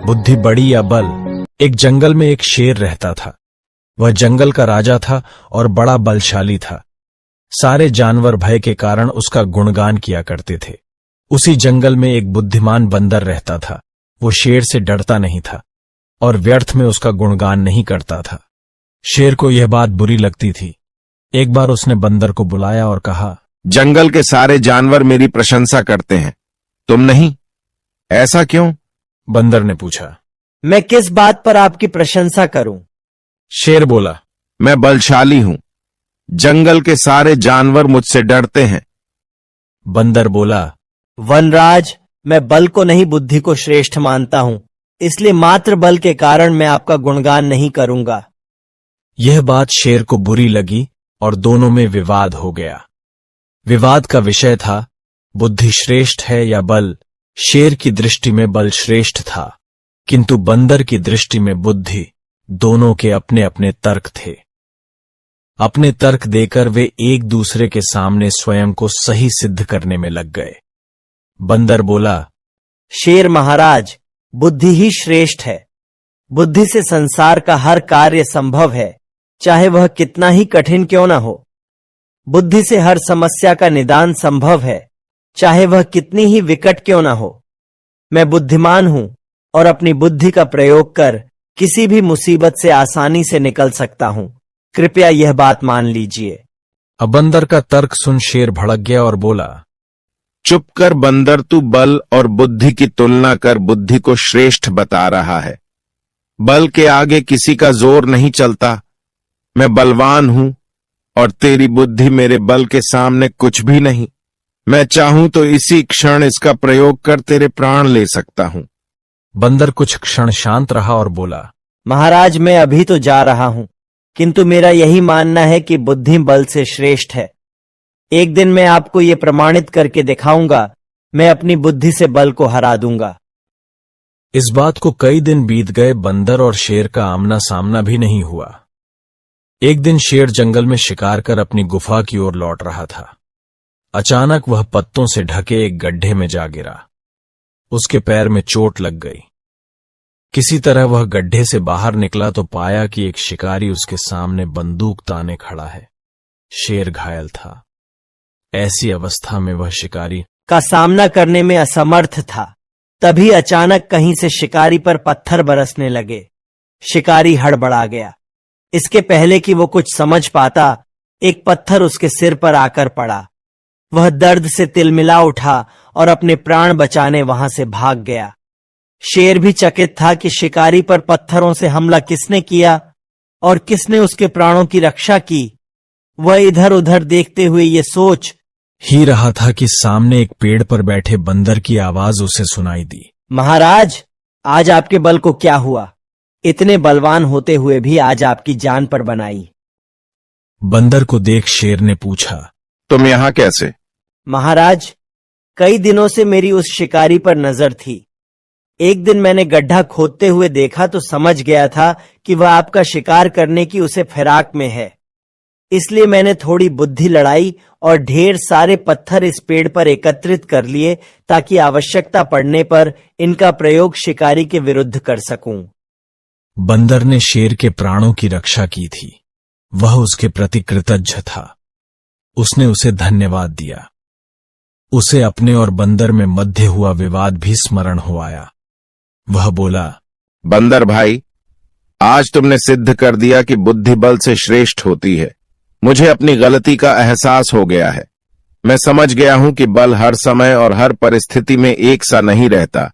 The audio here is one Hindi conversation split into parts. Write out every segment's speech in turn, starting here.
बुद्धि बड़ी या बल। एक जंगल में एक शेर रहता था। वह जंगल का राजा था और बड़ा बलशाली था। सारे जानवर भय के कारण उसका गुणगान किया करते थे। उसी जंगल में एक बुद्धिमान बंदर रहता था। वो शेर से डरता नहीं था और व्यर्थ में उसका गुणगान नहीं करता था। शेर को यह बात बुरी लगती थी। एक बार उसने बंदर को बुलाया और कहा, जंगल के सारे जानवर मेरी प्रशंसा करते हैं, तुम नहीं, ऐसा क्यों? बंदर ने पूछा। मैं किस बात पर आपकी प्रशंसा करूं? शेर बोला, मैं बलशाली हूं, जंगल के सारे जानवर मुझसे डरते हैं। बंदर बोला, वनराज, मैं बल को नहीं बुद्धि को श्रेष्ठ मानता हूं, इसलिए मात्र बल के कारण मैं आपका गुणगान नहीं करूंगा। यह बात शेर को बुरी लगी और दोनों में विवाद हो गया। विवाद का विषय था, बुद्धि श्रेष्ठ है या बल। शेर की दृष्टि में बल श्रेष्ठ था, किंतु बंदर की दृष्टि में बुद्धि। दोनों के अपने अपने तर्क थे। अपने तर्क देकर वे एक दूसरे के सामने स्वयं को सही सिद्ध करने में लग गए। बंदर बोला, शेर महाराज, बुद्धि ही श्रेष्ठ है। बुद्धि से संसार का हर कार्य संभव है, चाहे वह कितना ही कठिन क्यों न हो। बुद्धि से हर समस्या का निदान संभव है, चाहे वह कितनी ही विकट क्यों न हो। मैं बुद्धिमान हूं और अपनी बुद्धि का प्रयोग कर किसी भी मुसीबत से आसानी से निकल सकता हूं। कृपया यह बात मान लीजिए। अब बंदर का तर्क सुन शेर भड़क गया और बोला, चुप कर बंदर, तू बल और बुद्धि की तुलना कर बुद्धि को श्रेष्ठ बता रहा है। बल के आगे किसी का जोर नहीं चलता। मैं बलवान हूं और तेरी बुद्धि मेरे बल के सामने कुछ भी नहीं। मैं चाहूं तो इसी क्षण इसका प्रयोग कर तेरे प्राण ले सकता हूं। बंदर कुछ क्षण शांत रहा और बोला, महाराज, मैं अभी तो जा रहा हूं, किंतु मेरा यही मानना है कि बुद्धि बल से श्रेष्ठ है। एक दिन मैं आपको ये प्रमाणित करके दिखाऊंगा। मैं अपनी बुद्धि से बल को हरा दूंगा। इस बात को कई दिन बीत गए। बंदर और शेर का आमना सामना भी नहीं हुआ। एक दिन शेर जंगल में शिकार कर अपनी गुफा की ओर लौट रहा था। अचानक वह पत्तों से ढके एक गड्ढे में जा गिरा। उसके पैर में चोट लग गई। किसी तरह वह गड्ढे से बाहर निकला तो पाया कि एक शिकारी उसके सामने बंदूक ताने खड़ा है। शेर घायल था। ऐसी अवस्था में वह शिकारी का सामना करने में असमर्थ था। तभी अचानक कहीं से शिकारी पर पत्थर बरसने लगे। शिकारी हड़बड़ा गया। इसके पहले कि वो कुछ समझ पाता, एक पत्थर उसके सिर पर आकर पड़ा। वह दर्द से तिलमिला उठा और अपने प्राण बचाने वहां से भाग गया। शेर भी चकित था कि शिकारी पर पत्थरों से हमला किसने किया और किसने उसके प्राणों की रक्षा की। वह इधर उधर देखते हुए ये सोच ही रहा था कि सामने एक पेड़ पर बैठे बंदर की आवाज उसे सुनाई दी। महाराज, आज आपके बल को क्या हुआ? इतने बलवान होते हुए भी आज आपकी जान पर बनाई। बंदर को देख शेर ने पूछा, तुम यहां कैसे? महाराज, कई दिनों से मेरी उस शिकारी पर नजर थी। एक दिन मैंने गड्ढा खोदते हुए देखा तो समझ गया था कि वह आपका शिकार करने की उसे फिराक में है। इसलिए मैंने थोड़ी बुद्धि लड़ाई और ढेर सारे पत्थर इस पेड़ पर एकत्रित कर लिए ताकि आवश्यकता पड़ने पर इनका प्रयोग शिकारी के विरुद्ध कर सकूं। बंदर ने शेर के प्राणों की रक्षा की थी। वह उसके प्रति कृतज्ञ था। उसने उसे धन्यवाद दिया। उसे अपने और बंदर में मध्य हुआ विवाद भी स्मरण हो आया। वह बोला, बंदर भाई, आज तुमने सिद्ध कर दिया कि बुद्धि बल से श्रेष्ठ होती है। मुझे अपनी गलती का एहसास हो गया है। मैं समझ गया हूं कि बल हर समय और हर परिस्थिति में एक सा नहीं रहता,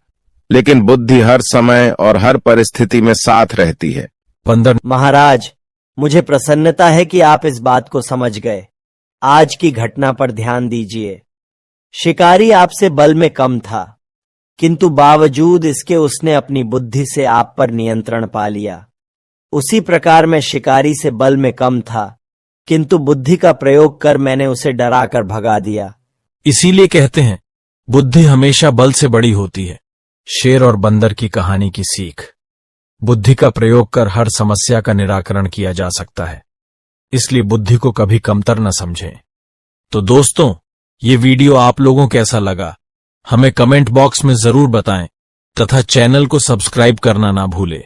लेकिन बुद्धि हर समय और हर परिस्थिति में साथ रहती है। बंदर, महाराज, मुझे प्रसन्नता है कि आप इस बात को समझ गए। आज की घटना पर ध्यान दीजिए। शिकारी आपसे बल में कम था, किंतु बावजूद इसके उसने अपनी बुद्धि से आप पर नियंत्रण पा लिया। उसी प्रकार मैं शिकारी से बल में कम था, किंतु बुद्धि का प्रयोग कर मैंने उसे डराकर भगा दिया। इसीलिए कहते हैं, बुद्धि हमेशा बल से बड़ी होती है। शेर और बंदर की कहानी की सीख। बुद्धि का प्रयोग कर हर समस्या का निराकरण किया जा सकता है, इसलिए बुद्धि को कभी कमतर न समझें। तो दोस्तों, ये वीडियो आप लोगों कैसा लगा? हमें कमेंट बॉक्स में जरूर बताएं तथा चैनल को सब्सक्राइब करना ना भूलें।